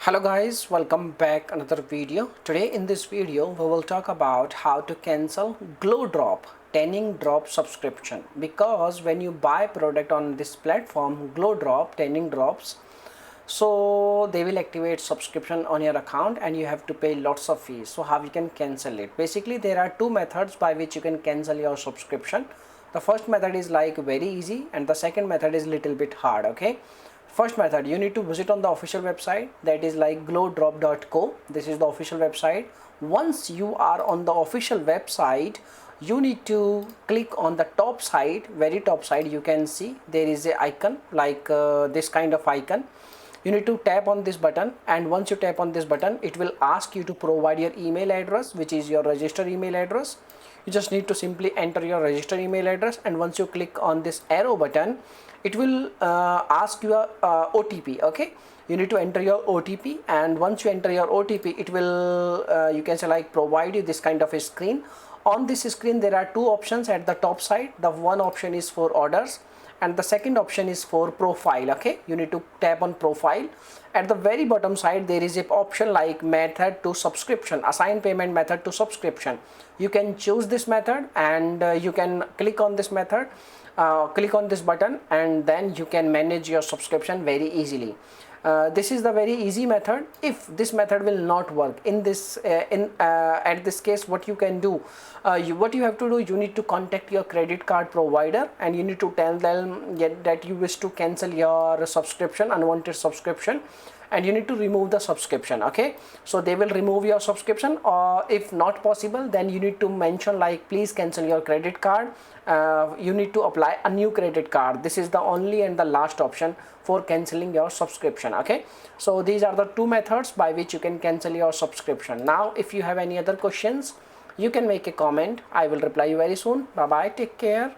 Hello guys, welcome back another video. Today in this video we will talk about how to cancel GlowDrop tanning drop subscription, because when you buy product on this platform GlowDrop tanning drops, so they will activate subscription on your account and you have to pay lots of fees. So how you can cancel it? Basically there are two methods by which you can cancel your subscription. The first method is like very easy and the second method is little bit hard. Okay, first method, you need to visit on the official website, that is like glowdrop.co. this is the official website. Once you are on the official website, you need to click on the top side, very top side. You can see there is a icon like this kind of icon. You need to tap on this button, and once you tap on this button it will ask you to provide your email address, which is your registered email address. You just need to simply enter your registered email address, and once you click on this arrow button it will ask you a OTP. Okay, you need to enter your OTP, and once you enter your OTP it will you can say like provide you this kind of a screen. On this screen there are two options at the top side. The one option is for orders and the second option is for profile. Okay, you need to tap on profile. At the very bottom side there is a option like method to subscription, assign payment method to subscription. You can choose this method and you can click on this method, click on this button, and then you can manage your subscription very easily. This is the very easy method. If this method will not work in this at this case, what you can do, what you have to do, you need to contact your credit card provider and you need to tell them that you wish to cancel your subscription, unwanted subscription, and you need to remove the subscription. Okay, so they will remove your subscription, or if not possible then you need to mention like please cancel your credit card. You need to apply a new credit card. This is the only and the last option for canceling your subscription. Okay, so these are the two methods by which you can cancel your subscription. Now if you have any other questions, you can make a comment. I will reply you very soon. Bye bye, take care.